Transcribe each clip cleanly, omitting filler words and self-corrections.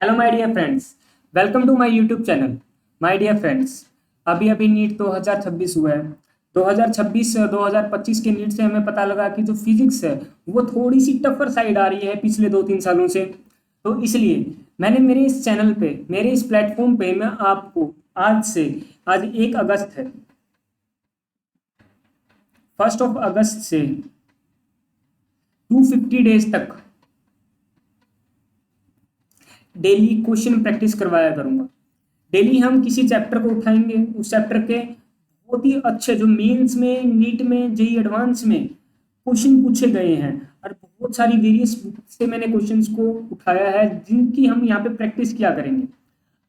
Hello my dear friends, welcome to my YouTube channel. My dear friends, अभी अभी NEET 2026 हुआ है। 2026 से 2025 के नीट से हमें पता लगा कि जो फिजिक्स है वो थोड़ी सी टफर साइड आ रही है पिछले 2-3 सालों से। तो इसलिए मैंने मेरे इस चैनल पे, मेरे इस प्लेटफॉर्म पे मैं आपको आज 1 अगस्त है, 1 अगस्त से 250 डेज तक डेली क्वेश्चन प्रैक्टिस करवाया करूंगा। डेली हम किसी चैप्टर को उठाएंगे, उस चैप्टर के बहुत ही अच्छे जो मेंस में, नीट में, जेई एडवांस में क्वेश्चन पूछे गए हैं, और बहुत सारी वेरियस बुक से मैंने क्वेश्चंस को उठाया है जिनकी हम यहाँ पे प्रैक्टिस किया करेंगे।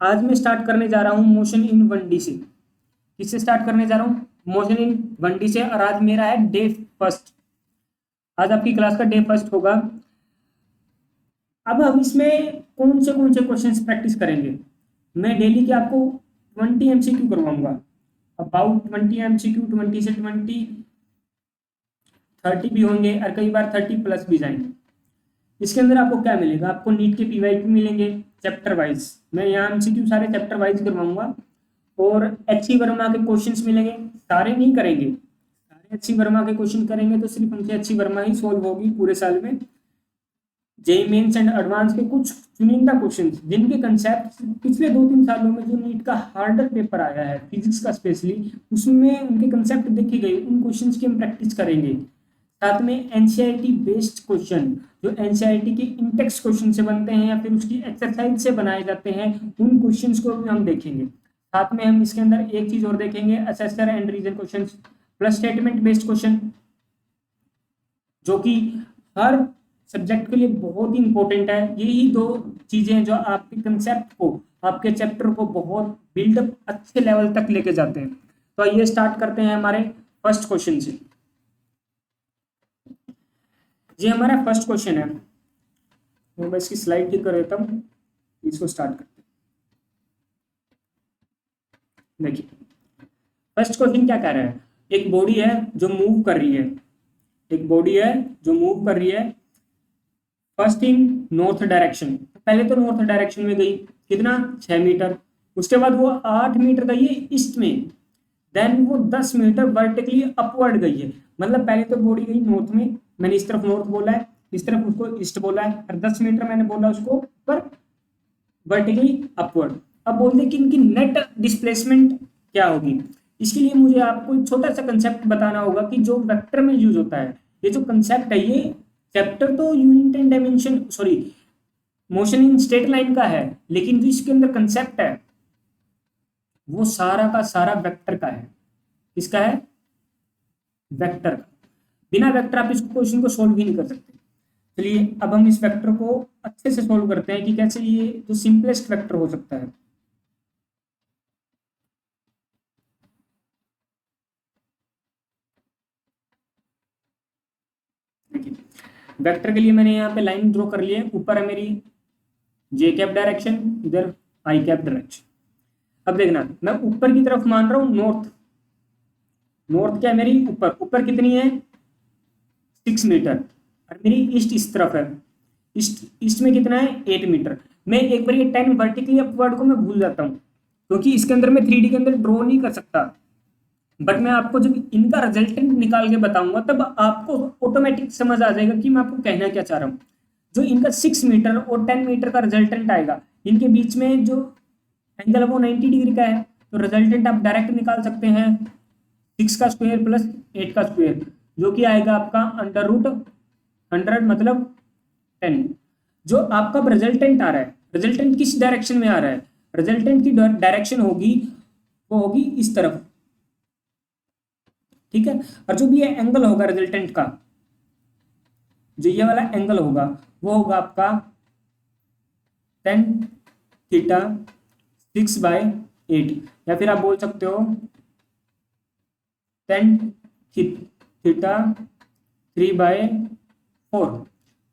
आज मैं स्टार्ट करने जा रहा हूँ मोशन इन 1D से। किससे स्टार्ट करने जा रहा हूँ? मोशन इन 1D से। और आज मेरा है डे फर्स्ट। आज आपकी क्लास का डे फर्स्ट होगा। अब हम इसमें कौन से क्वेश्चंस प्रैक्टिस करेंगे? मैं डेली के आपको 20 MCQ करवाऊंगा। अबाउट 20 MCQ, 20 से 20, 30 भी होंगे और कई बार 30+ भी जाएंगे। इसके अंदर आपको क्या मिलेगा? आपको नीट के PYQ मिलेंगे चैप्टर वाइज। मैं यहाँ MCQ सारे चैप्टर वाइज करवाऊंगा। और HE वर्मा के क्वेश्चंस मिलेंगे। सारे नहीं करेंगे, सारे HE वर्मा के क्वेश्चन करेंगे तो सिर्फ उनसे HE वर्मा ही सोल्व होगी पूरे साल में। जेई मेंस एंड एडवांस के कुछ चुनिंदा क्वेश्चन जिनके कंसेप्ट पिछले 2-3 सालों में जो नीट का हार्डर पेपर आया है फिजिक्स का स्पेशली, उसमें उनके कंसेप्ट देखे गए, उन क्वेश्चंस की हम प्रैक्टिस करेंगे। साथ में एनसीईआरटी बेस्ड क्वेश्चन, जो एनसीईआरटी के इंटेक्स क्वेश्चन से बनते हैं या फिर उसकी एक्सरसाइज से बनाए जाते हैं, उन क्वेश्चंस को भी हम देखेंगे। साथ में हम इसके अंदर एक चीज और देखेंगे, assertion and reason question plus statement based question, जो कि हर सब्जेक्ट के लिए बहुत ही इंपॉर्टेंट है। यही दो चीजें हैं जो आपके कंसेप्ट को, आपके चैप्टर को बहुत बिल्डअप अच्छे लेवल तक लेके जाते हैं। तो आइए स्टार्ट करते हैं हमारे फर्स्ट क्वेश्चन से। ये हमारा फर्स्ट क्वेश्चन है। तो मैं इसकी स्लाइड ठीक कर देता हूँ, इसको स्टार्ट करते हैं। देखिए फर्स्ट क्वेश्चन क्या कह रहा है? एक बॉडी है जो मूव कर रही है, एक बॉडी है जो मूव कर रही है फर्स्ट इन नॉर्थ डायरेक्शन। पहले तो नॉर्थ डायरेक्शन में गई, कितना? 6 मीटर। उसके बाद वो 8 मीटर गई है ईस्ट में। देन वो 10 मीटर वर्टिकली अपवर्ड गई है। मतलब पहले तो बॉडी गई नॉर्थ में, मैंने इस तरफ नॉर्थ बोला है, इस तरफ उसको ईस्ट बोला है, और 10 मीटर मैंने बोला उसको पर वर्टिकली अपवर्ड। अब बोलते कि इनकी नेट डिस्प्लेसमेंट क्या होगी। इसके लिए मुझे आपको एक छोटा सा कंसेप्ट बताना होगा कि जो वेक्टर में यूज होता है। ये जो कंसेप्ट है, ये चैप्टर तो unit and dimension, sorry, motion in straight line का है, लेकिन जो इसके अंदर कंसेप्ट है वो सारा का सारा वेक्टर का है। किसका है? वेक्टर का। बिना वेक्टर आप इस क्वेश्चन को सोल्व भी नहीं कर सकते। चलिए अब हम इस वेक्टर को अच्छे से सोल्व करते हैं कि कैसे ये जो सिंपलेस्ट वेक्टर हो सकता है। देखिए वेक्टर के लिए मैंने यहाँ पे लाइन ड्रॉ कर ली है। ऊपर है मेरी जे कैप डायरेक्शन, इधर आई कैप डायरेक्शन। अब देखना, मैं ऊपर की तरफ मान रहा हूँ नॉर्थ। नॉर्थ क्या है मेरी? ऊपर। ऊपर कितनी है? 6 मीटर। और मेरी ईस्ट इस तरफ है। ईस्ट ईस्ट में कितना है? 8 मीटर। मैं एक बार ये 10 वर्टिकली अपवर्ड को मैं भूल जाता हूँ, क्योंकि इसके अंदर मैं 3D के अंदर ड्रॉ नहीं कर सकता। बट मैं आपको जब इनका रिजल्टेंट निकाल के बताऊंगा तब आपको ऑटोमेटिक समझ आ जाएगा कि मैं आपको कहना क्या चाह रहा हूँ। जो इनका 6 मीटर और 10 मीटर का रिजल्टेंट आएगा, इनके बीच में जो एंगल है वो 90 डिग्री का है। तो रिजल्टेंट आप डायरेक्ट निकाल सकते हैं 6 का स्क्वायर प्लस 8 का स्क्वायर, जो कि आएगा आपका √100 मतलब 10। जो आपका रिजल्टेंट आ रहा है, रिजल्टेंट किस डायरेक्शन में आ रहा है? रिजल्टेंट की डायरेक्शन होगी, वो होगी इस तरफ। ठीक है। और जो भी ये एंगल होगा रिजल्टेंट का, जो ये वाला एंगल होगा, वो होगा आपका 10θ6/8, या फिर आप बोल सकते हो 10θ3/4।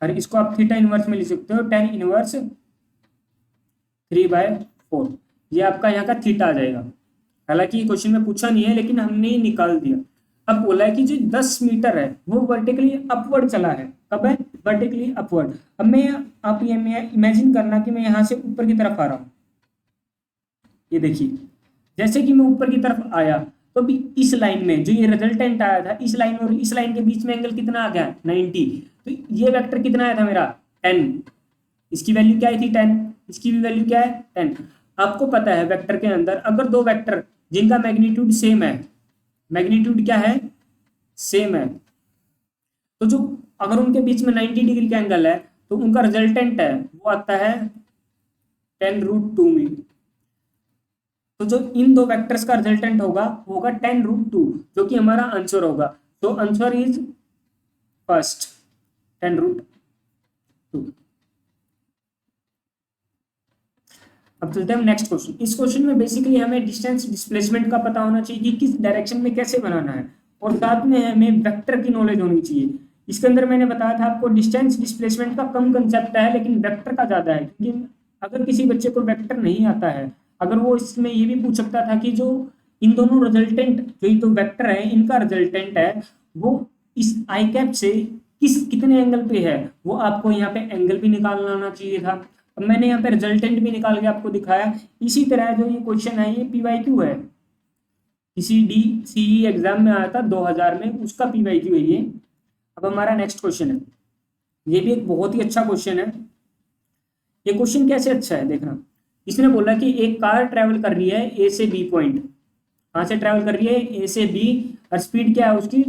और इसको आप थीटा इनवर्स में लिख सकते हो 10 इनवर्स 3/4। ये आपका यहाँ का थीटा आ जाएगा। हालांकि ये क्वेश्चन में पूछा नहीं है, लेकिन हमने निकाल दिया। अब बोला है कि जो 10 मीटर है वो वर्टिकली अपवर्ड चला है। कब है? Vertically upward. अब मैं आप ये इमेजिन करना कि मैं यहाँ से ऊपर की तरफ आ रहा हूँ। ये देखिए, जैसे कि मैं ऊपर की तरफ आया तो भी इस लाइन में जो ये रिजल्टेंट आया था, इस लाइन और इस लाइन के बीच में एंगल कितना आ गया? 90। तो ये वेक्टर कितना आया था मेरा? 10। इसकी वैल्यू क्या आई थी? 10। इसकी भी वैल्यू क्या है? 10। आपको पता है वेक्टर के अंदर अगर दो वेक्टर जिनका मैग्नीट्यूड सेम है, मैग्नीट्यूड क्या है? सेम है, तो जो अगर उनके बीच में 90 डिग्री का एंगल है तो उनका रिजल्टेंट है वो आता है 10√2 में। तो जो इन दो वेक्टर्स का रिजल्टेंट होगा वो होगा 10√2, जो कि हमारा आंसर होगा। तो आंसर इज फर्स्ट 10√2। अब चलते हैं नेक्स्ट क्वेश्चन। इस क्वेश्चन में बेसिकली हमें डिस्टेंस डिस्प्लेसमेंट का पता होना चाहिए कि किस डायरेक्शन में कैसे बनाना है, और साथ में हमें वेक्टर की नॉलेज होनी चाहिए। इसके अंदर मैंने बताया था आपको डिस्टेंस डिस्प्लेसमेंट का कम कंसेप्ट है लेकिन वेक्टर का ज्यादा है, क्योंकि अगर किसी बच्चे को वेक्टर नहीं आता है, अगर वो इसमें ये भी पूछ सकता था कि जो इन दोनों रिजल्टेंट जो ये तो वेक्टर है इनका रिजल्टेंट है वो इस आई कैप से कितने एंगल पे है, वो आपको यहाँ पे एंगल भी निकालना आना चाहिए था। अब मैंने यहाँ पे रिजल्टेंट भी निकाल के आपको दिखाया। इसी तरह जो ये क्वेश्चन है ये PYQ है, किसी DCE एग्जाम में आया था 2000 में, उसका PYQ है ये। अब हमारा नेक्स्ट क्वेश्चन है, ये भी एक बहुत ही अच्छा क्वेश्चन है। ये क्वेश्चन कैसे अच्छा है देखना। इसने बोला कि एक कार ट्रेवल कर रही है ए से बी पॉइंट। कहाँ से ट्रेवल कर रही है? ए से बी। और स्पीड क्या है उसकी?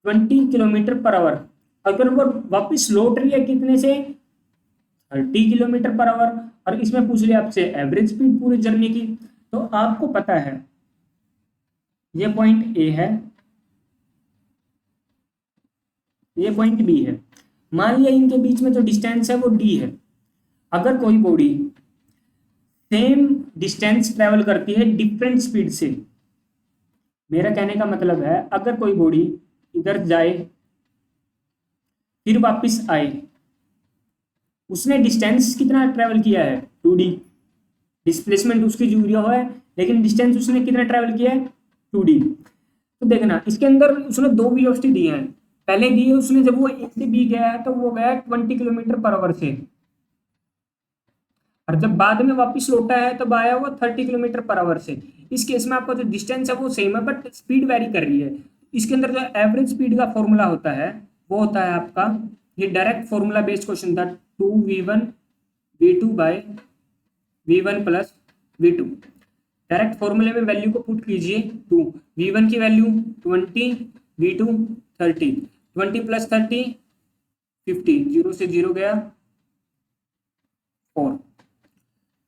20 किलोमीटर पर आवर। अगर वो वापस लौट रही है कितने से? 30 किलोमीटर पर आवर। और इसमें पूछ लिया आपसे एवरेज स्पीड पूरी जर्नी की। तो आपको पता है ये पॉइंट ए है, ये पॉइंट बी है। मान लिया इनके बीच में जो डिस्टेंस है वो डी है। अगर कोई बॉडी सेम डिस्टेंस ट्रेवल करती है डिफरेंट स्पीड से, मेरा कहने का मतलब है अगर कोई बॉडी इधर जाए फिर वापस आए, उसने डिस्टेंस कितना ट्रेवल किया है? 2D। डिस्प्लेसमेंट उसकी जीरो है लेकिन डिस्टेंस उसने कितना ट्रेवल किया है? 2D। तो देखना इसके अंदर उसने दो वेलोसिटी दी है। पहले दी है उसने जब वो ए से बी गया है तो वो गया 20 किलोमीटर पर आवर से, और जब बाद में वापस लौटा है तब आया हुआ 30 किलोमीटर पर आवर से। इस केस में आपका जो डिस्टेंस है वो सेम है बट स्पीड वेरी कर रही है। इसके अंदर जो एवरेज स्पीड का फॉर्मूला होता है वो होता है आपका, ये डायरेक्ट फॉर्मूला बेस्ड क्वेश्चन था, 2v1 v2 bye v1 plus v2। Direct फॉर्मूले में वैल्यू को पुट कीजिए 2, v1 की वैल्यू 20, v2 30, 20 प्लस 30 50, 0 से 0 गया 4,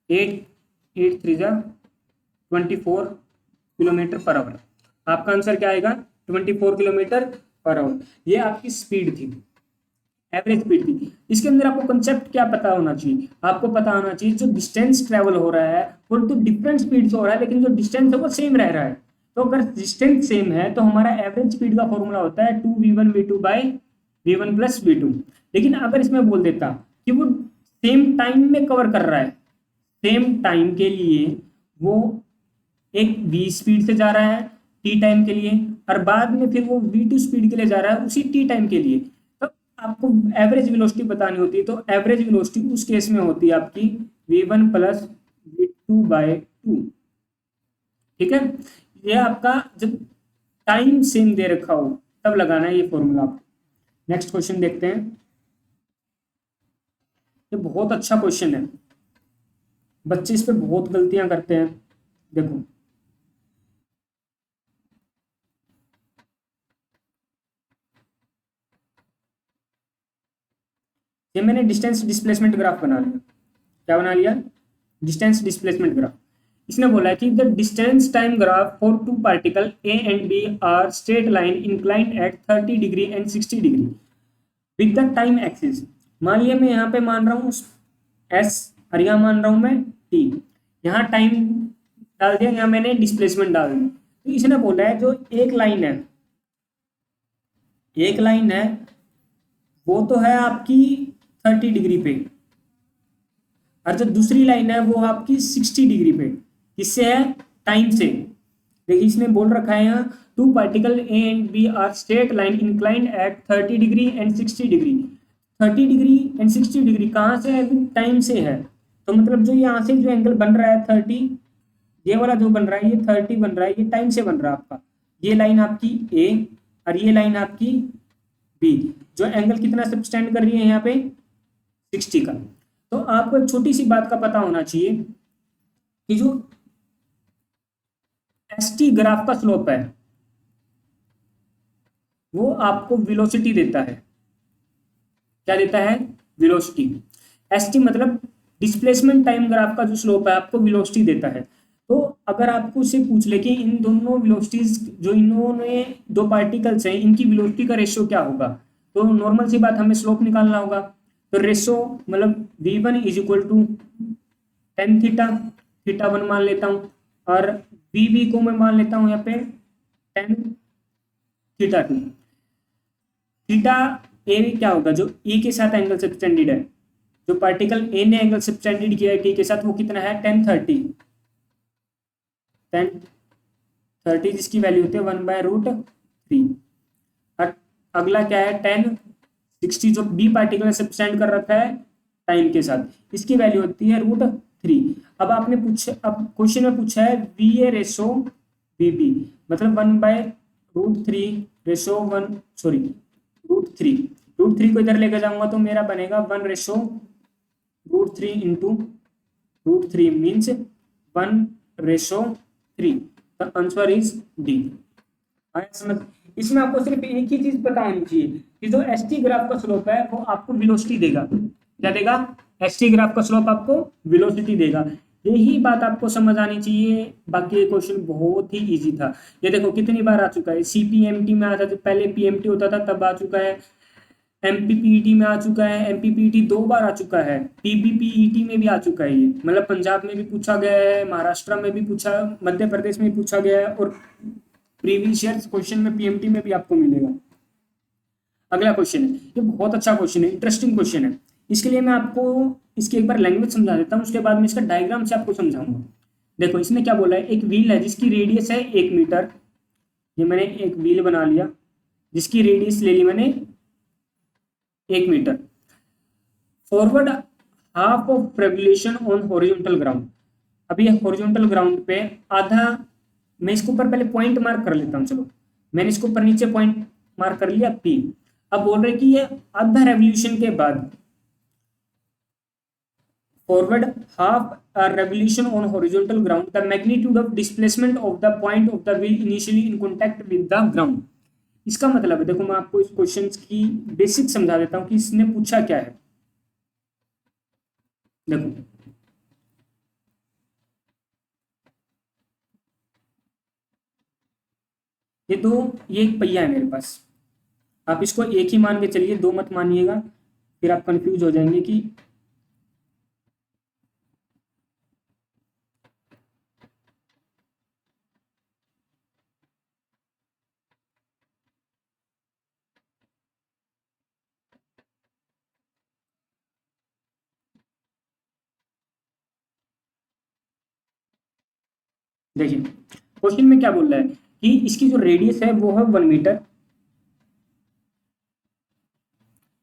8 3 जा 24 किलोमीटर पर आवर। आपका आंसर क्या आएगा? 24 किलोमीटर पर आवर। ये आपकी स्पीड थी, एवरेज स्पीड थी। इसके अंदर आपको कंसेप्ट क्या पता होना चाहिए? आपको पता होना चाहिए जो डिस्टेंस ट्रेवल हो रहा है वो तो डिफरेंट स्पीड से हो रहा है लेकिन जो डिस्टेंस है वो सेम रह रहा है। तो अगर डिस्टेंस सेम है तो हमारा एवरेज स्पीड का फॉर्मूला होता है 2v1 v2 bye v1 plus v2। लेकिन अगर इसमें बोल देता कि वो सेम टाइम में कवर कर रहा है, सेम टाइम के लिए वो एक v स्पीड से जा रहा है t टाइम के लिए, और बाद में फिर वो v2 स्पीड के लिए जा रहा है उसी t टाइम के लिए, तो आपको एवरेज वेलोसिटी बतानी होती है। तो एवरेज वेलोसिटी उस केस में होती है आपकी v1 प्लस v2 बाय 2। ठीक है, ये आपका जब टाइम सेम दे रखा हो तब लगाना है ये फॉर्मूला आपको। नेक्स्ट क्वेश्चन देखते हैं। ये बहुत अच्छा क्वेश्चन है, बच्चे इस पे बहुत गलतियां करते हैं। देखो ये मैंने डिस्टेंस डिस्प्लेसमेंट ग्राफ बना लिया। क्या बना लिया? Distance displacement graph. इसने बोला है कि the distance time graph for two particle A and B are straight line inclined at 30 degree and 60 degree with the time axis. मान लिया मैं यहाँ पे मान रहा हूँ एस और यहाँ मान रहा हूँ मैं टी। यहाँ टाइम डाल दिया, यहाँ मैंने डिस्प्लेसमेंट डाल दिया। तो इसने बोला है जो एक लाइन है, एक लाइन है वो तो है आपकी 30 डिग्री पे, और जो दूसरी लाइन है वो आपकी 60 डिग्री पे। किससे है? टाइम से। देखिए इसने बोल रखा है यहाँ two particle A and B are straight line inclined at 30 degree and 60 degree. 30 degree and 60 degree कहाँ से है? टाइम से है। तो मतलब जो यहाँ से जो एंगल बन रहा है 30, ये वाला जो बन रहा है ये 30 बन रहा है, ये टाइम से बन रहा है आपका। ये लाइन आपकी ए और ये लाइन आपकी बी, जो एंगल कितना सब्सटेंड कर रही है यहाँ पे 60 का। तो आपको एक छोटी सी बात का पता होना चाहिए कि जो एसटी ग्राफ का स्लोप है वो आपको वेलोसिटी देता है। क्या देता है? वेलोसिटी। एसटी मतलब डिस्प्लेसमेंट टाइम ग्राफ का जो स्लोप है आपको वेलोसिटी देता है। तो अगर आपको से पूछ ले कि इन दोनों वेलोसिटीज जो इन्होंने दो पार्टिकल्स हैं इनकी वेलोसिटी का रेशियो क्या होगा, तो नॉर्मल सी बात हमें स्लोप निकालना होगा। तो रेशियो मतलब v1 is equal to tan theta, theta 1 मान लेता हूँ, और वी को मैं मान लेता हूँ यहाँ पे टेन थीटा 2। थीटा ए क्या होगा? जो ई के साथ एंगल सब्टेंडेड है, जो पार्टिकल ए ने एंगल सब्टेंडेड किया है टी के साथ, वो कितना है? टेन थर्टी, जिसकी वैल्यू होती है 1/√3। और अगला क्या है? 1060, जो बी पार्टिकल ने सब्टेंड कर रखा है टाइम के साथ, इसकी वैल्यू होती है √3। अब आपने पूछा, अब क्वेश्चन में पूछा है V A ratio V B, मतलब 1/√3 रेशो 1, सॉरी √3 को इधर लेकर जाऊंगा तो मेरा बनेगा 1/√3 into √3 means 1/3। The answer is D. समझ? इसमें आपको सिर्फ एक ही चीज पता होनी चाहिए कि जो एसटी ग्राफ का स्लोप है वो आपको वेलोसिटी देगा। क्या देगा? एसटी ग्राफ का स्लोप आपको वेलोसिटी देगा। यही बात आपको समझ आनी चाहिए। बाकी ये क्वेश्चन बहुत ही इजी था। ये देखो कितनी बार आ चुका है, सीपीएमटी में आता था, पहले पीएमटी होता था तब आ चुका है, एमपीपीईटी में आ चुका है, एमपीपीईटी 2 बार आ चुका है, पीबीपीईटी में भी आ चुका है। ये मतलब पंजाब में भी पूछा गया है, महाराष्ट्र में भी पूछा, मध्य प्रदेश में भी पूछा गया है, और प्रीवियस ईयर क्वेश्चन में पीएमटी में भी आपको मिलेगा। अगला क्वेश्चन है, ये बहुत अच्छा क्वेश्चन है, इंटरेस्टिंग क्वेश्चन है। इसके लिए मैं आपको इसकी एक बार लैंग्वेज समझा देता हूँ, उसके बाद में इसका डायग्राम से आपको समझाऊंगा। देखो इसने क्या बोला है, एक व्हील है जिसकी रेडियस है 1 मीटर। ये मैंने एक व्हील बना लिया जिसकी रेडियस ले ली मैंने 1 metre. Forward half of revolution on horizontal ground. अभी हॉरिजॉन्टल ग्राउंड पे आधा, मैं इसके ऊपर पहले पॉइंट मार्क कर लेता हूँ। चलो मैंने इसके ऊपर नीचे पॉइंट मार्क कर लिया पी। अब बोल रहे कि ये आधा रेवोल्यूशन के बाद forward half a revolution on horizontal ground, the magnitude of displacement of the point of the wheel initially in contact with the ground। इसका मतलब है, देखो मैं आपको इस क्वेश्चन की बेसिक समझा देता हूं कि इसने पूछा क्या है। देखो ये एक पहिया है मेरे पास, आप इसको एक ही मान के चलिए, दो मत मानिएगा, फिर आप कंफ्यूज हो जाएंगे कि देखिए क्वेश्चन में क्या बोल रहा है कि इसकी जो रेडियस है वो है 1 मीटर।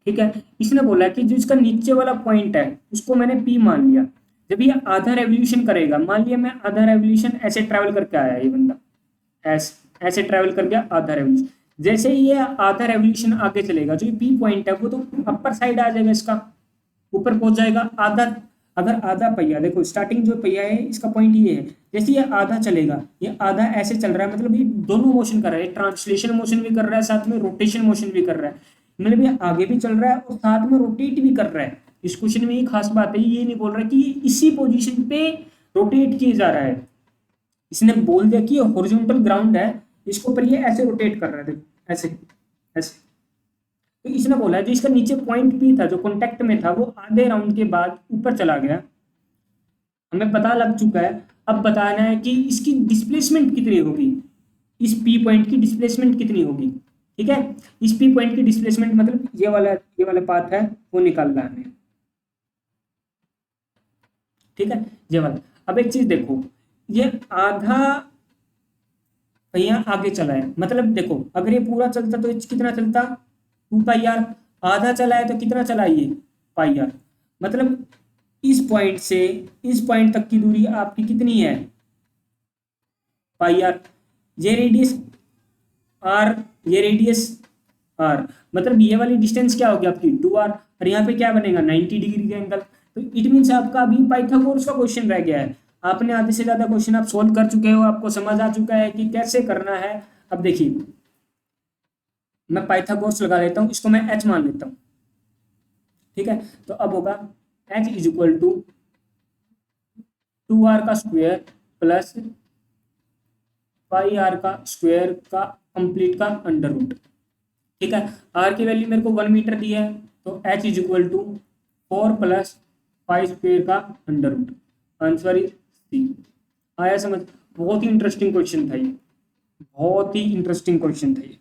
ठीक है, इसने बोला कि जो इसका नीचे वाला पॉइंट है उसको मैंने पी मान लिया। जब ये आधा रेवोल्यूशन करेगा, मान लिया मैं आधा रेवोल्यूशन ऐसे ट्रैवल करके आया, ये बंदा ऐसे ट्रैवल कर गया आधा रेवोल्यूशन। जैसे ही ये आधा रेवोल्यूशन आगे चलेगा, जो ये पी पॉइंट है वो तो अपर साइड आ जाएगा, इसका ऊपर पहुंच जाएगा आधा। अगर आधा पहिया, देखो स्टार्टिंग जो पहिया है इसका पॉइंट ये है, जैसे ये आधा चलेगा, ये आधा ऐसे चल रहा है, मतलब ये दोनों मोशन कर रहा है, ट्रांसलेशन मोशन भी कर रहा है, साथ में रोटेशन मोशन भी कर रहा है। मतलब ये आगे भी चल रहा है और साथ में रोटेट भी कर रहा है। इस क्वेश्चन में ये खास बात है, ये नहीं बोल रहा कि ये इसी पोजीशन पे रोटेट किया जा रहा है। इसने बोल दिया कि ये हॉरिजॉन्टल ग्राउंड है, इसके ऊपर ये ऐसे रोटेट कर रहा है, देखो ऐसे ऐसे। तो इसने बोला जो इसका नीचे पॉइंट पी था, जो कॉन्टेक्ट में था, वो आधे राउंड के बाद ऊपर चला गया। हमें पता लग चुका है, अब बताना है कि इसकी डिस्प्लेसमेंट कितनी होगी, इस पी पॉइंट की डिस्प्लेसमेंट कितनी होगी। ठीक है, इस पी पॉइंट की डिस्प्लेसमेंट मतलब ये वाला पाथ है वो निकालना है हमें। ठीक है, ये वाला। अब एक चीज देखो, ये आधा कहीं आगे चला है, मतलब देखो अगर ये पूरा चलता तो ये कितना चलता, 2 पाई आर। आधा चला है तो कितना चला ये, पाई आर। मतलब इस पॉइंट से इस पॉइंट तक की दूरी आपकी कितनी है, पाई आर। ये रेडियस आर, ये रेडियस आर, मतलब ये वाली डिस्टेंस क्या होगी आपकी 2 आर, और यहाँ पे क्या बनेगा 90 डिग्री का एंगल। तो इट मीन्स आपका अभी पाइथागोरस का क्वेश्चन रह गया है। आपने आधे से ज्यादा क्वेश्चन आप सोल्व कर चुके हो, आपको समझ आ चुका है कि कैसे करना है। अब देखिए मैं पाइथागोरस लगा लेता हूँ, इसको मैं एच मान लेता हूँ, ठीक है। तो अब होगा H is equal to 2 R का स्क्वायर प्लस पाई आर का स्क्वायर का कंप्लीट का अंडर रूट, ठीक है। आर की वैल्यू मेरे को 1 मीटर दी है, तो H is equal to 4 plus pi square का under root, answer is C. आया समझ? बहुत ही इंटरेस्टिंग क्वेश्चन था ये, बहुत ही इंटरेस्टिंग क्वेश्चन था ये।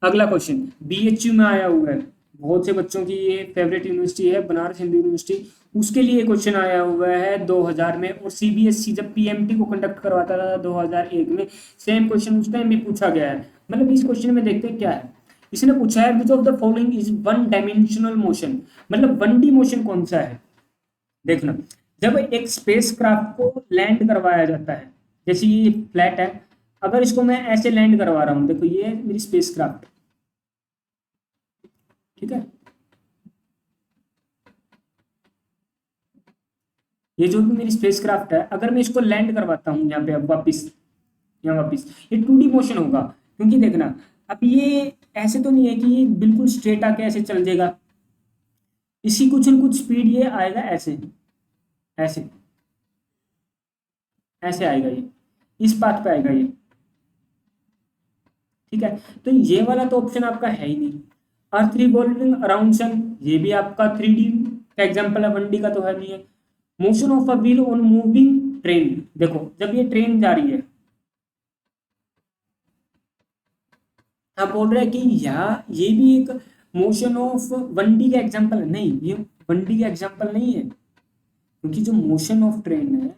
अगला क्वेश्चन बीएचयू में आया हुआ है, बहुत से बच्चों की ये फेवरेट यूनिवर्सिटी है बनारस हिंदू यूनिवर्सिटी, उसके लिए क्वेश्चन आया हुआ है 2000 में। और सीबीएसई जब पीएमटी को कंडक्ट करवाता था 2001 में, सेम क्वेश्चन उस टाइम भी पूछा गया है। मतलब इस क्वेश्चन में देखते हैं क्या है। इसने पूछा है विच of the following is one dimensional motion, मतलब 1D मोशन कौन सा है। देखना, जब एक स्पेस क्राफ्ट को लैंड करवाया जाता है, जैसे ये फ्लैट है, अगर इसको मैं ऐसे लैंड करवा रहा हूं, देखो ये है मेरी स्पेस क्राफ्ट, ठीक है। ये जो भी मेरी स्पेस क्राफ्ट है, अगर मैं इसको लैंड करवाता हूँ यहाँ पे, अब वापिस यहाँ वापिस, ये 2D मोशन होगा। क्योंकि देखना अब ये ऐसे तो नहीं है कि ये बिल्कुल स्ट्रेट आके ऐसे चल जाएगा, इसकी कुछ न कुछ स्पीड ये आएगा ऐसे ऐसे ऐसे आएगा, ये इस पाथ पे आएगा ये, ठीक है। तो ये वाला तो ऑप्शन आपका है ही नहीं। अर्थ रिवॉल्विंग अराउंड सन, ये भी आपका 3D का एग्जांपल है, 1D का तो है नहीं है। Motion of a wheel on moving train, देखो जब ये ट्रेन जा रही है, आप बोल रहे हैं कि यहाँ ये भी एक मोशन ऑफ 1D का एग्जांपल है, नहीं ये 1D का एग्जांपल नहीं है। क्योंकि जो मोशन ऑफ ट्रेन है,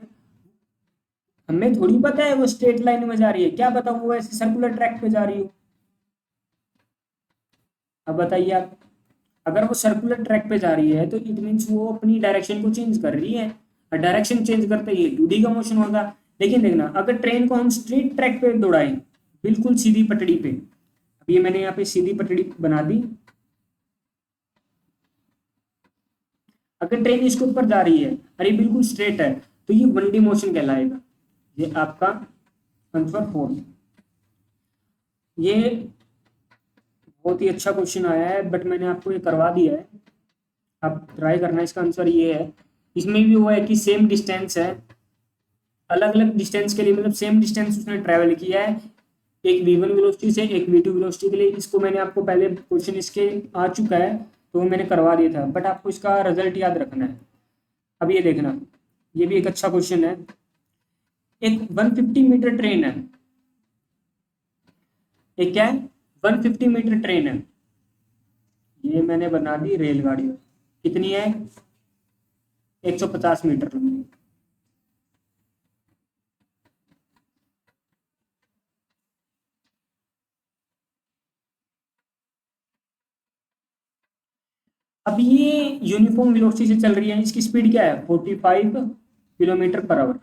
हमें थोड़ी पता है वो स्ट्रेट लाइन में जा रही है, क्या पता वो ऐसे सर्कुलर ट्रैक पे जा रही हो। अब बताइए आप, अगर वो सर्कुलर ट्रैक पे जा रही है तो इट मीन्स वो अपनी डायरेक्शन को चेंज कर रही है, और डायरेक्शन चेंज करते ही 2D का मोशन होगा। लेकिन देखना अगर ट्रेन को हम स्ट्रेट ट्रैक पे दौड़ाएं, बिल्कुल सीधी पटड़ी पे, अब ये मैंने यहाँ पे सीधी पटड़ी बना दी, अगर ट्रेन इसके ऊपर जा रही है और ये बिल्कुल स्ट्रेट है, तो ये 1D मोशन कहलाएगा। ये आपका आंसर 4। ये बहुत ही अच्छा क्वेश्चन आया है, बट मैंने आपको ये करवा दिया है, आप ट्राई करना। इसका आंसर ये है, इसमें भी वो है कि सेम डिस्टेंस है, अलग अलग डिस्टेंस के लिए, मतलब सेम डिस्टेंस उसने ट्रैवल किया है, एक v1 वेलोसिटी से एक v2 वेलोसिटी के लिए। इसको मैंने आपको पहले क्वेश्चन इसके आ चुका है, तो मैंने करवा दिया था, बट आपको इसका रिजल्ट याद रखना है। अब ये देखना, ये भी एक अच्छा क्वेश्चन है। एक 150 मीटर ट्रेन है, एक क्या है 150 मीटर ट्रेन है, ये मैंने बना दी रेलगाड़ी, कितनी है 150 मीटर लंबी। अब ये यूनिफॉर्म वेलोसिटी से चल रही है, इसकी स्पीड क्या है 45 किलोमीटर पर आवर।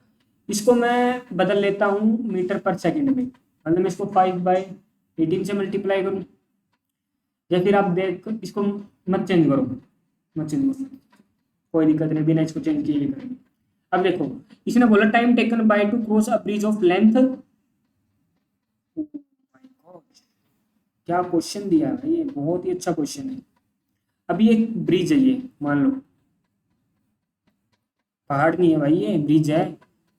इसको मैं बदल लेता हूँ मीटर पर सेकंड में, मतलब मैं इसको 5/18 से मल्टीप्लाई करूँ, या फिर आप देख इसको मत चेंज करो, मत चेंज करो, कोई दिक्कत नहीं, बिना इसको चेंज किए करेंगे। अब देखो इसने बोला time taken by two cross a bridge of length, क्या क्वेश्चन दिया है भाई, ये बहुत ही अच्छा क्वेश्चन है। अभी एक ब्रिज है, ये मान लो पहाड़ नहीं है भाई, ये ब्रिज है,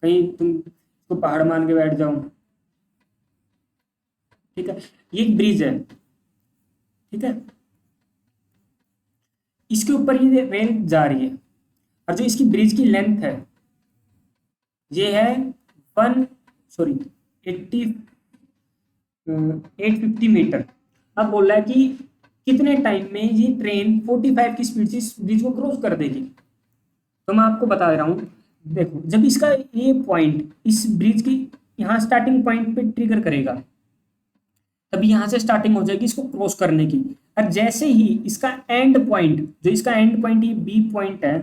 कहीं तुम इसको पहाड़ मान के बैठ जाओ, ठीक है। ये एक ब्रिज है, ठीक है, इसके ऊपर ये रेल जा रही है, और जो इसकी ब्रिज की लेंथ है ये है 80 850 मीटर। अब बोल रहा है कि कितने टाइम में ये ट्रेन 45 की स्पीड से इस ब्रिज को क्रॉस कर देगी। तो मैं आपको बता रहा हूँ, देखो जब इसका ये पॉइंट इस ब्रिज की यहाँ स्टार्टिंग पॉइंट पे ट्रिगर करेगा, तभी यहाँ से स्टार्टिंग हो जाएगी इसको क्रॉस करने की। और जैसे ही इसका एंड पॉइंट, जो इसका एंड पॉइंट ये बी पॉइंट है,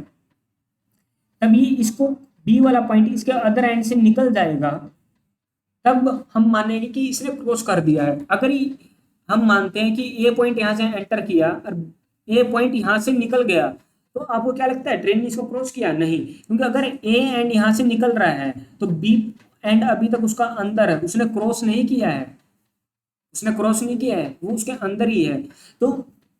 तभी इसको बी वाला पॉइंट इसके अदर एंड से निकल जाएगा, तब हम मानेंगे कि इसने क्रॉस कर दिया है। अगर हम मानते हैं कि ए पॉइंट यहाँ से एंटर किया और ए पॉइंट यहाँ से निकल गया, तो आपको क्या लगता है ट्रेन ने इसको क्रॉस किया? नहीं, क्योंकि अगर ए एंड यहाँ से निकल रहा है तो बी एंड अभी तक उसका अंदर है, उसने क्रॉस नहीं किया है, उसने क्रॉस नहीं किया है, वो उसके अंदर ही है। तो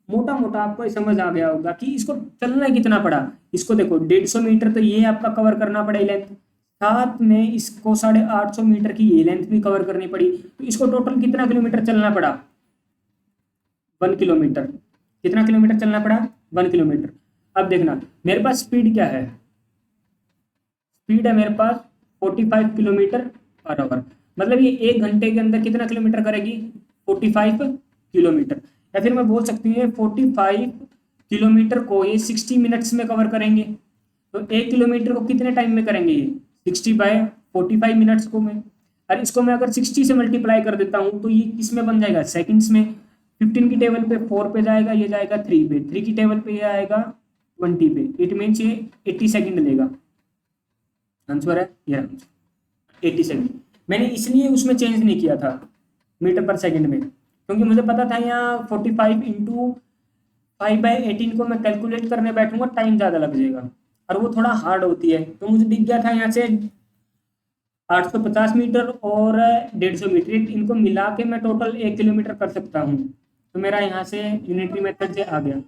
मोटा मोटा आपको ये समझ आ गया होगा कि इसको चलना कितना पड़ा। इसको देखो 150 मीटर तो ये आपका कवर करना पड़े लेंथ, साथ में इसको 850 मीटर की ये लेंथ भी कवर करनी पड़ी, तो इसको टोटल कितना किलोमीटर चलना पड़ा? 1 किलोमीटर। कितना किलोमीटर चलना पड़ा? 1 किलोमीटर। अब देखना मेरे पास स्पीड क्या है, स्पीड है मेरे पास 45 किलोमीटर पर आवर, मतलब ये 1 घंटे के अंदर कितना किलोमीटर करेगी? 45 किलोमीटर। या फिर मैं बोल सकती हूँ 45 किलोमीटर को ये 60 मिनट्स में कवर करेंगे। तो 1 किलोमीटर को कितने टाइम में करेंगे? ये 60/45 मिनट्स को में। और इसको मैं अगर 60 से मल्टीप्लाई कर देता हूँ तो ये किस में बन जाएगा? सेकंड्स में। 15 की टेबल पे 4 पे जाएगा, ये जाएगा 3 पे, 3 की टेबल पे ये आएगा 20 पे। इट मीन्स ये 80 सेकंड लेगा। आंसर है ये 80 सेकंड। मैंने इसलिए उसमें चेंज नहीं किया था मीटर पर सेकंड में, क्योंकि मुझे पता था यहाँ 45 इंटू 5/18 को मैं कैलकुलेट करने बैठूंगा टाइम ज़्यादा लग जाएगा और वो थोड़ा हार्ड होती है। तो मुझे दिख गया था यहाँ से 850 मीटर और 150 मीटर, इनको मिला के मैं टोटल 1 किलोमीटर कर सकता हूँ। तो मेरा यहाँ से यूनिटरी मेथड से आ गया।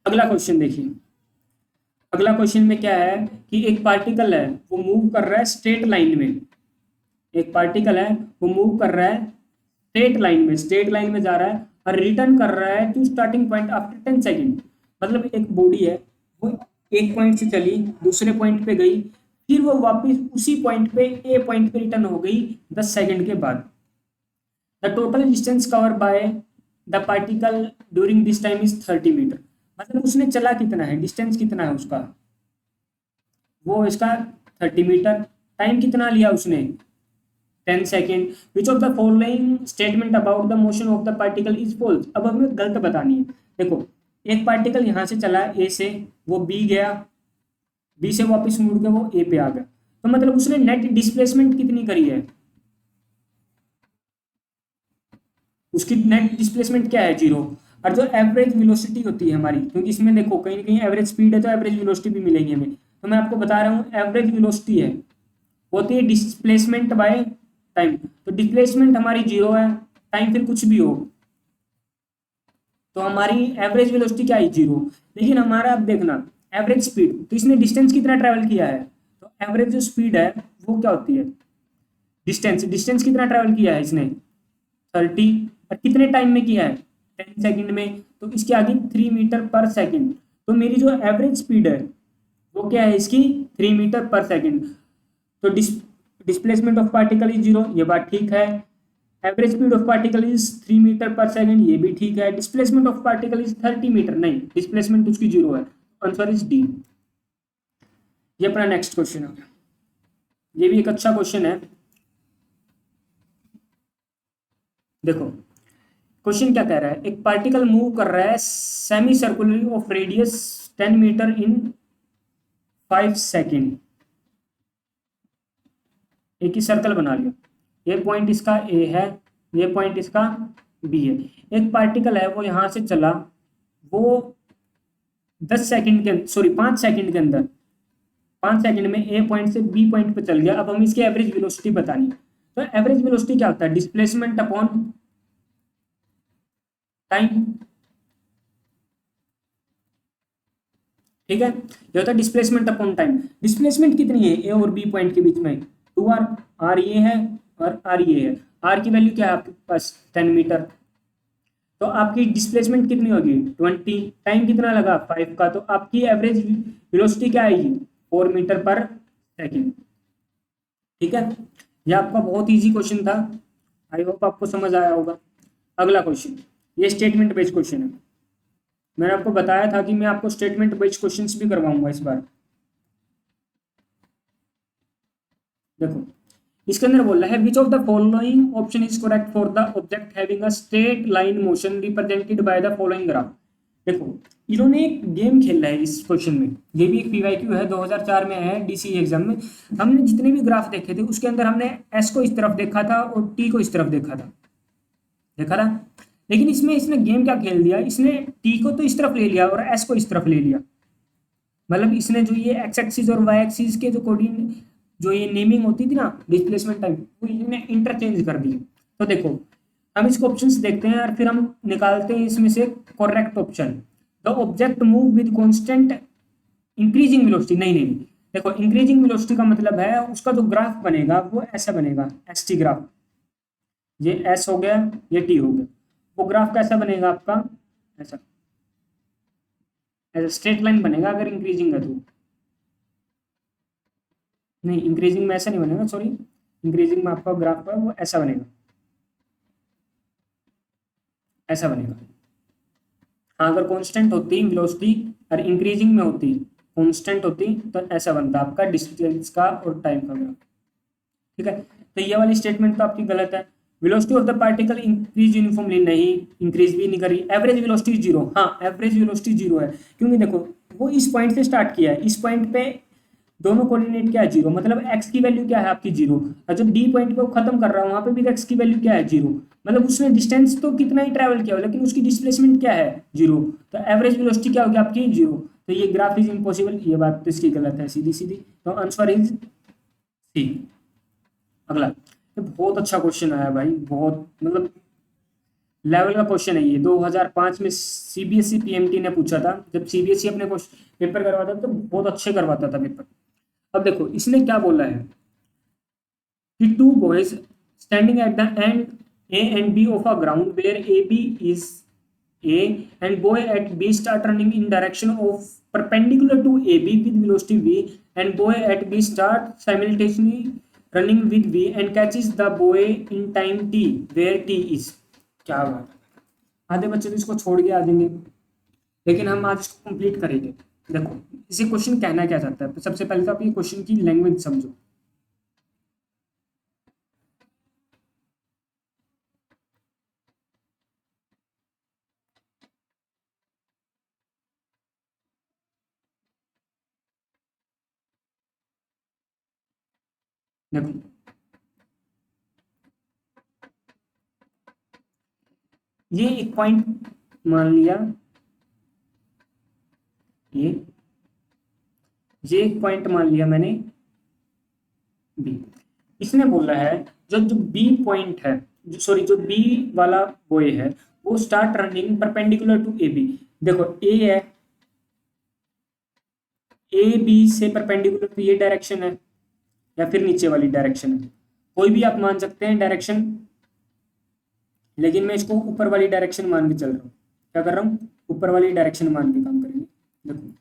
अगला क्वेश्चन देखिए। अगला क्वेश्चन में क्या है कि एक पार्टिकल है वो मूव कर रहा है स्ट्रेट लाइन में। एक पार्टिकल है वो मूव कर रहा है स्ट्रेट लाइन में जा रहा है और रिटर्न कर रहा है to starting point after 10 second. मतलब एक बॉडी है वो एक पॉइंट से चली, दूसरे पॉइंट पे गई, फिर वो वापस उसी पॉइंट पे ए पॉइंट पे रिटर्न हो गई 10 सेकंड के बाद। The total distance cover by the particle during this time is 30 metre. मतलब उसने चला कितना है, डिस्टेंस कितना है उसका, वो इसका 30 मीटर। टाइम कितना लिया उसने? 10 second. Which of the following statement about the motion of the particle is false. अब हमें गलत बतानी है। देखो एक पार्टिकल यहाँ से चला ए से, वो बी गया, बी से वापस मुड़ के वो ए पे आ गया, तो मतलब उसने नेट डिस्प्लेसमेंट कितनी करी है? उसकी नेट डिस्प्लेसमेंट क्या है? 0। और जो एवरेज वेलोसिटी होती है हमारी, क्योंकि इसमें देखो कहीं ना कहीं एवरेज स्पीड है तो एवरेज वेलोसिटी भी मिलेगी हमें, तो मैं आपको बता रहा हूँ एवरेज वेलोसिटी है होती है डिस्प्लेसमेंट बाय टाइम। तो डिस्प्लेसमेंट हमारी 0 है, टाइम फिर कुछ भी हो, तो हमारी एवरेज वेलोसिटी क्या है? 0। लेकिन हमारा अब देखना एवरेज स्पीड, तो इसने डिस्टेंस कितना ट्रेवल किया है, तो एवरेज जो स्पीड है वो क्या होती है? डिस्टेंस कितना ट्रेवल किया है इसने? 30। और कितने टाइम में किया है? 10 सेकंड में। तो इसके आगे 3 मीटर पर सेकंड। तो मेरी जो एवरेज स्पीड है वो क्या है इसकी? 3 मीटर पर सेकंड। तो डिस्प्लेसमेंट ऑफ पार्टिकल इज 0, ये बात ठीक है। Average speed of particle is 3 metre per second, ये भी ठीक है। Displacement of particle is 30 metre, नहीं, डिस्प्लेसमेंट उसकी 0 है। Answer is D. ये अपना नेक्स्ट क्वेश्चन हो गया। ये भी एक अच्छा क्वेश्चन है। देखो क्वेश्चन क्या कह रहा है, एक पार्टिकल मूव कर रहा है semi circularly of radius 10 metre in 5 second. एक ही सर्कल बना लिया, ये पॉइंट इसका ए है, ये पॉइंट इसका बी है। एक पार्टिकल है वो यहां से चला, वो 10 सेकंड के सॉरी 5 सेकंड के अंदर 5 सेकंड में ए पॉइंट से बी पॉइंट पे चल गया। अब हम इसकी एवरेज वेलोसिटी बतानी है। तो एवरेज वेलोसिटी क्या होता है? Displacement upon time. ठीक है, ये होता है डिस्प्लेसमेंट अपॉन टाइम। डिस्प्लेसमेंट कितनी है ए और बी पॉइंट के बीच में? 2r। आर ये है और आर ये है। आर की वैल्यू क्या है आपके पास? 10 मीटर। तो आपकी डिस्प्लेसमेंट कितनी होगी? 20। टाइम कितना लगा? 5 का। तो आपकी एवरेज वेलोसिटी क्या आएगी? 4 मीटर पर सेकेंड। ठीक है, ये आपका बहुत इजी क्वेश्चन था, आई होप आपको समझ आया होगा। अगला क्वेश्चन, ये स्टेटमेंट बेस्ड क्वेश्चन है। मैंने आपको बताया था कि मैं आपको स्टेटमेंट बेस्ड क्वेश्चंस भी करवाऊंगा इस बार। देखो इसके अंदर बोल रहा है विच of the following option is correct for the object having a straight line motion represented by the following graph. देखो इन्होंने एक गेम खेला है इस क्वेश्चन में, ये भी एक पीवाईक्यू है, 2004 में है डीसी एग्जाम में। हमने जितने भी ग्राफ देखे थे उसके अंदर हमने एस को इस तरफ देखा था और टी को इस तरफ देखा था। लेकिन इसमें इसने गेम क्या खेल दिया, इसने टी को तो इस तरफ ले लिया और एस को इस तरफ ले लिया। मतलब इसने जो ये एक्स एक्सिस और वाई एक्सिस के जो कोऑर्डिनेट जो ये नेमिंग होती थी ना डिस्प्लेसमेंट टाइम, वो इन्हें इंटरचेंज कर दी। तो देखो हम इसको ऑप्शंस देखते हैं और फिर हम निकालते हैं इसमें से correct option. The object move with constant increasing velocity. नहीं, देखो इंक्रीजिंग वेलोसिटी का मतलब है उसका जो ग्राफ बनेगा वो ऐसा बनेगा, एस टी ग्राफ। ये एस हो गया, ये टी हो गया। वो ग्राफ कैसा बनेगा आपका, ऐसा ऐसा स्ट्रेट लाइन बनेगा अगर इंक्रीजिंग है तो। नहीं, इंक्रीजिंग में ऐसा नहीं बनेगा, सॉरी, इंक्रीजिंग में आपका ग्राफ है वो ऐसा बनेगा, ऐसा बनेगा। हाँ, अगर कांस्टेंट होती वेलोसिटी और इंक्रीजिंग में होती, कांस्टेंट होती तो ऐसा बनता आपका डिस्टेंस का और टाइम का ग्राफ। ठीक है, तो ये वाली स्टेटमेंट तो आपकी गलत है। Velocity of the particle increase uniformly, नहीं, इंक्रीज भी नहीं करी। एवरेज वेलोसिटी जीरो, हाँ एवरेज वेलोसिटी जीरो है, क्योंकि देखो वो इस पॉइंट से स्टार्ट किया है, इस पॉइंट पे दोनों कोऑर्डिनेट क्या है, जीरो, मतलब एक्स की वैल्यू क्या है आपकी जीरो, और जो डी पॉइंट पे वो खत्म कर रहा है वहां पे भी एक्स की वैल्यू क्या है, जीरो। मतलब उसने डिस्टेंस तो कितना ही ट्रैवल किया लेकिन उसकी डिस्प्लेसमेंट क्या है, जीरो। तो एवरेज वेलोसिटी क्या होगी आपकी, जीरो। तो ये ग्राफ इज इम्पॉसिबल, ये बात तो इसकी गलत है सीधी सीधी। तो आंसर इज सी। अगला, ये बहुत अच्छा क्वेश्चन आया भाई, बहुत मतलब लेवल का क्वेश्चन है ये। 2005 में सीबीएसई पीएमटी ने पूछा था, जब सीबीएसई अपने पेपर करवाता था तो बहुत अच्छे करवाता था पेपर। अब देखो इसने क्या बोला है कि two boys standing at the end A and B of a ground where A B is a and boy at B start running in direction of perpendicular to A B with velocity v and boy at B start simultaneously running with v and catches the boy in time t where t is. क्या बात है, आधे बच्चे तो इसको छोड़ के आ जाएंगे, लेकिन हम आज इसको कंप्लीट करेंगे। देखो इसे क्वेश्चन कहना क्या चाहता है, सबसे पहले तो आप ये क्वेश्चन की लैंग्वेज समझो। देखो ये एक पॉइंट मान लिया, ये एक पॉइंट मान लिया मैंने बी। इसने बोला है जो जो बी पॉइंट है, सॉरी जो बी वाला बॉय है वो start running perpendicular to A B. देखो ए है, ए बी से परपेंडिकुलर तो ये डायरेक्शन है या फिर नीचे वाली डायरेक्शन है, कोई भी आप मान सकते हैं डायरेक्शन, लेकिन मैं इसको ऊपर वाली डायरेक्शन मान के चल रहा हूँ। क्या कर रहा हूँ, ऊपर वाली डायरेक्शन मान के काम करेंगे। देखो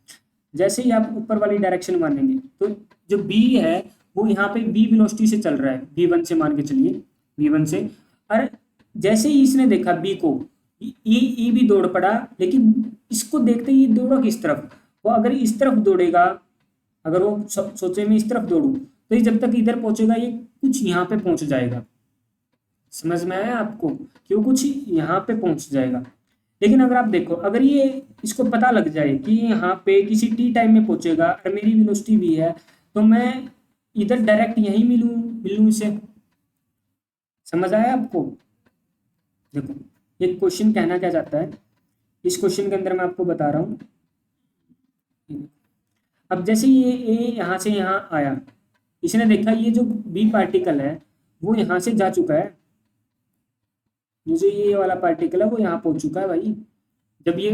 जैसे ही आप ऊपर वाली डायरेक्शन मानेंगे तो जो बी है वो यहाँ पे बी वेलोसिटी से चल रहा है, v1 से मान के चलिए, v1 से। और जैसे ही इसने देखा बी को, ई भी दौड़ पड़ा, लेकिन इसको देखते ही दौड़ा किस तरफ, वो अगर इस तरफ दौड़ेगा, अगर वो सोचे मैं इस तरफ दौड़ू तो ये जब तक इधर पहुंचेगा ये कुछ यहाँ पे पहुंच जाएगा। समझ में आया आपको, क्यों कुछ यहाँ पे पहुंच जाएगा। लेकिन अगर आप देखो, अगर ये इसको पता लग जाए कि यहाँ पे किसी टी टाइम में पहुंचेगा और मेरी वेलोसिटी भी है, तो मैं इधर डायरेक्ट यहीं मिलूं इसे। समझ आया आपको। देखो ये क्वेश्चन कहना क्या चाहता है, इस क्वेश्चन के अंदर मैं आपको बता रहा हूँ। अब जैसे ये ए यहाँ से यहाँ आया, इसने देखा ये जो बी पार्टिकल है वो यहाँ से जा चुका है, जो ये वाला पार्टिकल है वो यहाँ पहुंच चुका है भाई। जब ये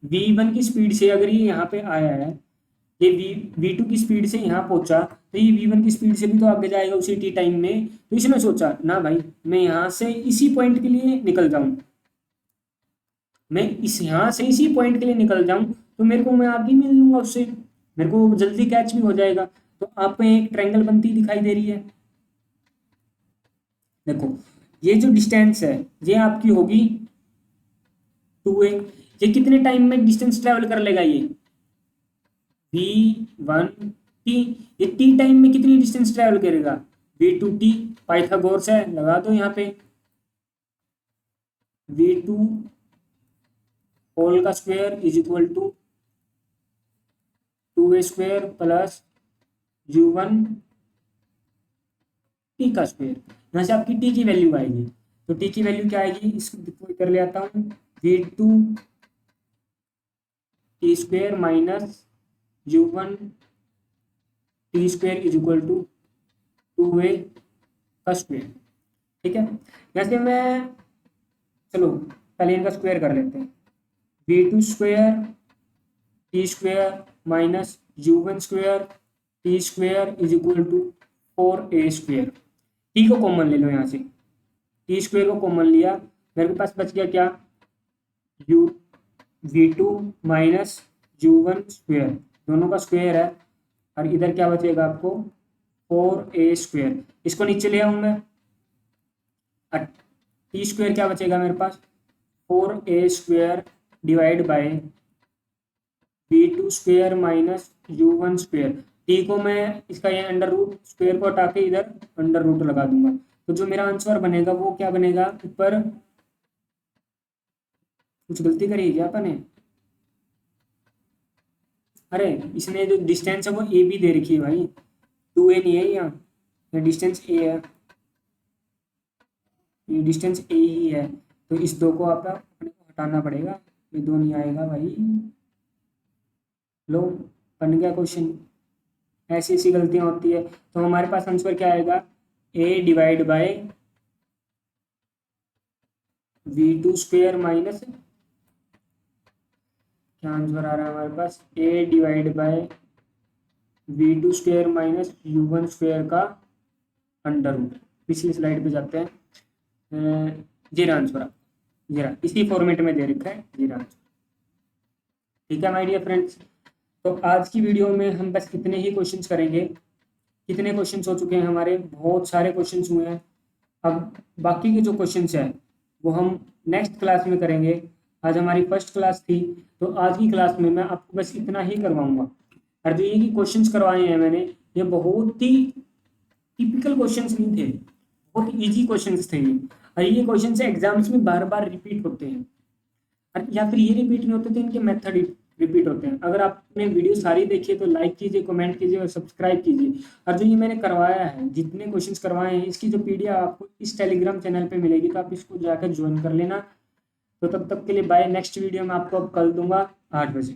v1 की स्पीड से अगर ये यहाँ पे आया है, ये v2 की स्पीड से यहाँ पहुंचा, तो ये v1 की स्पीड से भी तो आगे जाएगा उसी टी टाइम में। तो इसने सोचा ना भाई मैं यहाँ से इसी पॉइंट के लिए निकल जाऊं, मैं इस यहाँ से इसी पॉइंट के लिए निकल जाऊं तो मेरे को मैं आगे मिल लूंगा उससे, मेरे को जल्दी कैच भी हो जाएगा। तो आप में एक ट्रायंगल बनती दिखाई दे रही है। देखो ये जो डिस्टेंस है ये आपकी होगी 2a। ये कितने टाइम में डिस्टेंस ट्रेवल कर लेगा, ये v1 t, ये t टाइम में कितनी डिस्टेंस ट्रेवल करेगा, v2t पाइथागोरस है, लगा दो यहाँ पे v2 होल का square is equal to 2a square plus u1 T का स्क्वायर। यहाँ से आपकी टी की वैल्यू आएगी, तो टी की वैल्यू क्या आएगी, इसको कर ले आता हूँ v2 T square minus u1 T square is equal to 2a का स्क्वायर। ठीक है, जैसे मैं, चलो पहले इनका स्क्वायर कर लेते हैं, v2 square T square minus u1 square T square is equal to 4a square. T को कॉमन ले लो, यहाँ से टी स्क्वायर को कॉमन लिया, मेरे पास बच गया क्या, v2 माइनस u1 स्क्वायर, दोनों का स्क्वायर है, और इधर क्या बचेगा आपको 4a स्क्वायर। इसको नीचे ले आऊँ मैं, टी स्क्वायर क्या बचेगा मेरे पास 4a square divide by v2 square minus u1 square. T को मैं इसका ये अंडर रूट, स्क्वायर को हटा के इधर अंडर रूट लगा दूंगा, तो जो मेरा आंसर बनेगा वो क्या बनेगा, ऊपर कुछ गलती करी क्या अपन ने, अरे इसने जो डिस्टेंस है वो ए भी दे रखी है भाई, 2a नहीं है यहाँ, डिस्टेंस ए है, ये डिस्टेंस ए ही है, तो इस दो को आप अपने को हटाना पड़ेगा, ये दो नहीं आएगा भाई। लो बन गया क्वेश्चन, ऐसी ऐसी गलतियां होती है, तो हमारे पास आंसर क्या आएगा, a divide by v2 square minus, क्या आंसर आ रहा है हमारे पास, a divide by v2 square minus u1 square का अंडर रूट। पिछली स्लाइड पे जाते हैं, जीरा आंसर, जीरा इसी फॉर्मेट में दे रखा है जीरा आंसर। ठीक है माय डियर फ्रेंड्स, तो आज की वीडियो में हम बस इतने ही क्वेश्चंस करेंगे। कितने क्वेश्चंस हो चुके हैं हमारे, बहुत सारे क्वेश्चंस हुए हैं। अब बाकी के जो क्वेश्चंस हैं वो हम नेक्स्ट क्लास में करेंगे। आज हमारी फर्स्ट क्लास थी, तो आज की क्लास में मैं आपको बस इतना ही करवाऊंगा। और जो ये क्वेश्चंस करवाए हैं मैंने, ये बहुत ही टिपिकल क्वेश्चंस नहीं थे, बहुत इजी क्वेश्चंस थे, और ये क्वेश्चंस एग्जाम्स में बार बार रिपीट होते हैं, और या फिर ये रिपीट नहीं होते थे, इनके मेथड रिपीट होते हैं। अगर आपने वीडियो सारी देखी है तो लाइक कीजिए, कमेंट कीजिए और सब्सक्राइब कीजिए। और जो ये मैंने करवाया है, जितने क्वेश्चंस करवाए हैं, इसकी जो पीडीएफ आपको इस टेलीग्राम चैनल पे मिलेगी, तो आप इसको जाकर ज्वाइन कर लेना। तो तब तक के लिए बाय, नेक्स्ट वीडियो में आपको अब कल दूंगा 8 बजे।